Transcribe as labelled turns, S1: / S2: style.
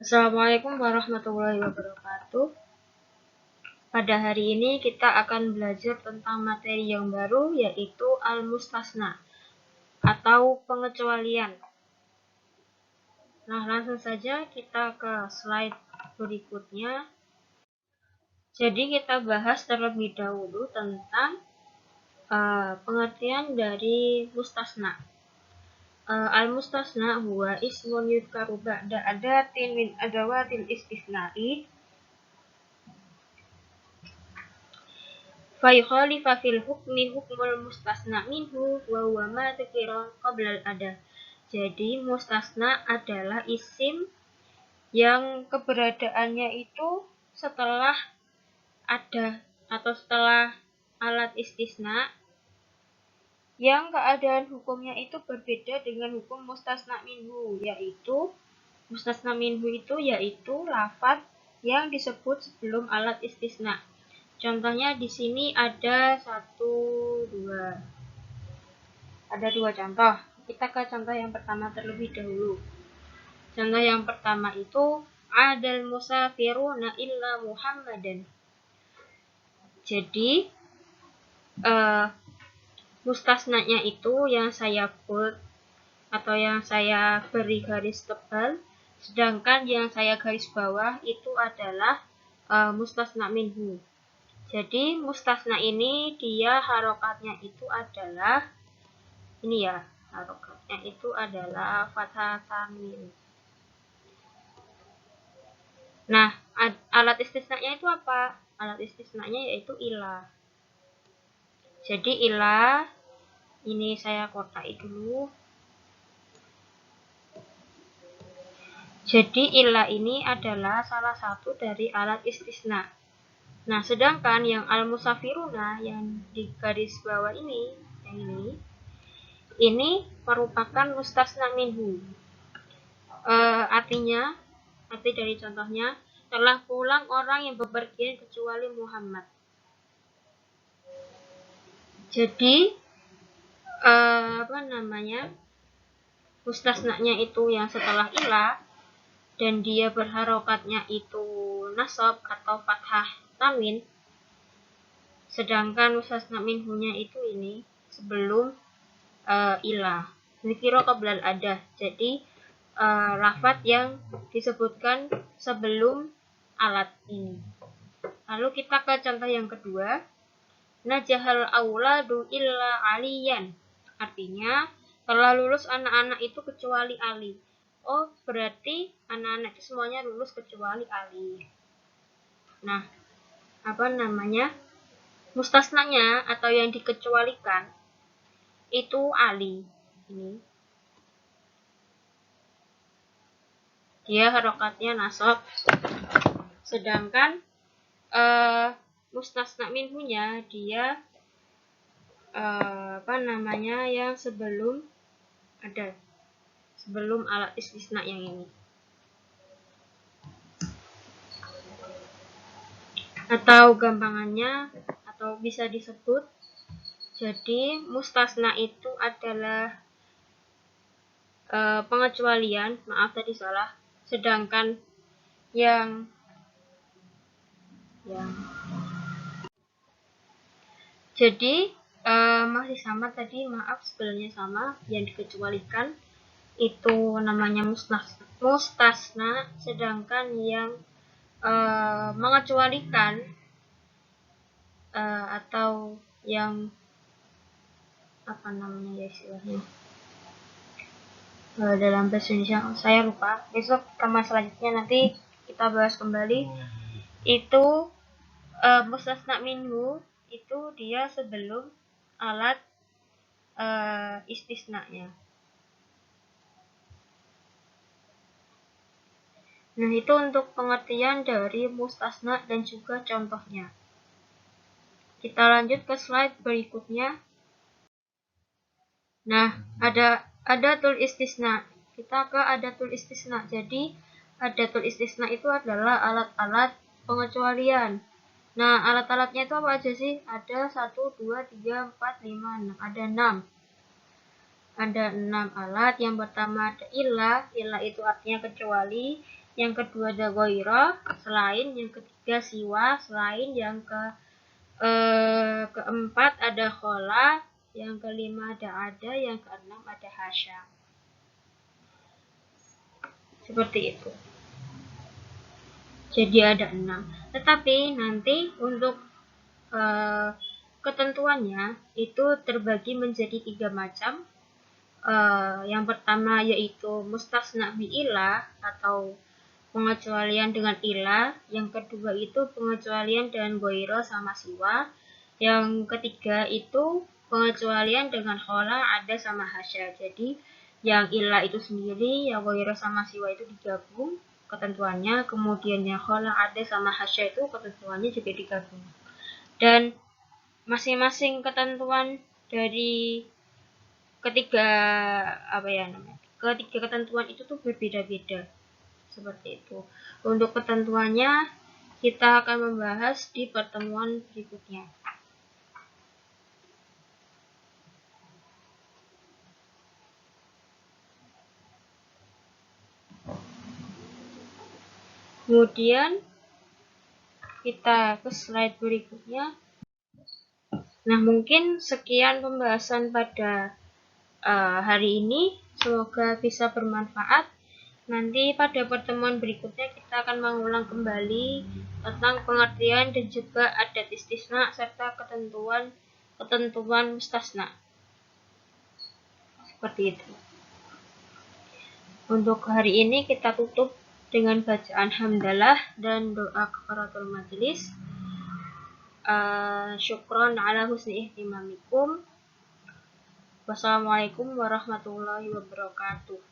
S1: Assalamualaikum warahmatullahi wabarakatuh. Pada hari ini kita akan belajar tentang materi yang baru, yaitu al-mustasna atau pengecualian. Nah, langsung saja kita ke slide berikutnya. Jadi kita bahas terlebih dahulu tentang pengertian dari mustasna. Al-mustasna huwa ismun yudkaru ba'da adatin min adawatil istisna'i Fayakhalifa fil hukmi hukmul mustasna minhu wa huwa ma dzukira qabla al-ada. Jadi mustasna adalah isim yang keberadaannya itu setelah ada atau setelah alat istisna yang keadaan hukumnya itu berbeda dengan hukum mustasna minhu, yaitu mustasna minhu itu yaitu lafaz yang disebut sebelum alat istisna. Contohnya di sini ada dua contoh. Kita ke contoh yang pertama terlebih dahulu. Contoh yang pertama itu adal musafiruna illa Muhammadan. Jadi mustasnanya itu yang saya bold atau yang saya beri garis tebal, sedangkan yang saya garis bawah itu adalah mustasna minhu. Jadi mustasna ini dia harokatnya itu adalah harokatnya itu adalah fathah tanwin. Nah, alat istisnanya itu apa? Alat istisnanya yaitu ilah. Jadi ilah ini saya kotai dulu. Jadi ilah ini adalah salah satu dari alat istisna. Nah, sedangkan yang al-musafiruna yang di garis bawah ini, ini merupakan mustasna minhu. Arti dari contohnya, telah pulang orang yang bepergian kecuali Muhammad. Jadi mustasnanya itu yang setelah ilah dan dia berharokatnya itu nasab atau fathah tanwin, sedangkan mustasna minhunya itu ini sebelum ilah dzikra qabla al-ada. Jadi lafaz yang disebutkan sebelum alat ini. Lalu kita ke contoh yang kedua. Najahal auladu illa aliyan. Artinya telah lulus anak-anak itu kecuali Ali. Oh, berarti anak-anak itu semuanya lulus kecuali Ali. Nah, mustasnanya atau yang dikecualikan itu Ali. Ini dia harokatnya nasab, sedangkan mustasna minhunya dia yang sebelum alat istisna yang ini. Atau gampangannya atau bisa disebut, jadi mustasna itu adalah pengecualian, maaf tadi salah, sedangkan yang jadi masih sama tadi, maaf sebenarnya sama, yang dikecualikan itu namanya mustasna, sedangkan yang mengecualikan atau yang istilahnya dalam bahasa Indonesia saya lupa, besok kemas selanjutnya nanti kita bahas kembali. Itu mustasna minhu itu dia sebelum alat istisnanya. Nah, itu untuk pengertian dari mustasna dan juga contohnya. Kita lanjut ke slide berikutnya. Nah, ada adatul istisna. Kita ke adatul istisna. Jadi, adatul istisna itu adalah alat-alat pengecualian. Nah, alat-alatnya itu apa aja sih? Ada 1, 2, 3, 4, 5, 6. Ada 6. ada 6 alat. Yang pertama ada ilah itu artinya kecuali. Yang kedua ada ghairah, selain. Yang ketiga siwa, selain. Yang keempat ada khola. Yang kelima ada. Yang keenam ada hasya. Seperti itu. Jadi ada 6. Tetapi nanti untuk ketentuannya itu terbagi menjadi 3 macam. Yang pertama yaitu mustasna bi ilah atau pengecualian dengan ilah. Yang kedua itu pengecualian dengan ghairah sama siwa. Yang ketiga itu pengecualian dengan khola, ada sama hasya. Jadi yang ilah itu sendiri, yang ghairah sama siwa itu digabung ketentuannya, kemudian yang khola, ada sama hasya itu ketentuannya juga digabung. Dan masing-masing ketentuan dari ketiga ketentuan itu tuh berbeda-beda. Seperti itu. Untuk ketentuannya kita akan membahas di pertemuan berikutnya. Kemudian kita ke slide berikutnya. Nah, mungkin sekian pembahasan pada hari ini. Semoga bisa bermanfaat. Nanti pada pertemuan berikutnya kita akan mengulang kembali tentang pengertian dan juga adat istisna serta ketentuan mustasna. Seperti itu. Untuk hari ini kita tutup dengan bacaan hamdalah dan doa kafaratul majelis. Syukron ala husni ihtimamikum. Wassalamualaikum warahmatullahi wabarakatuh.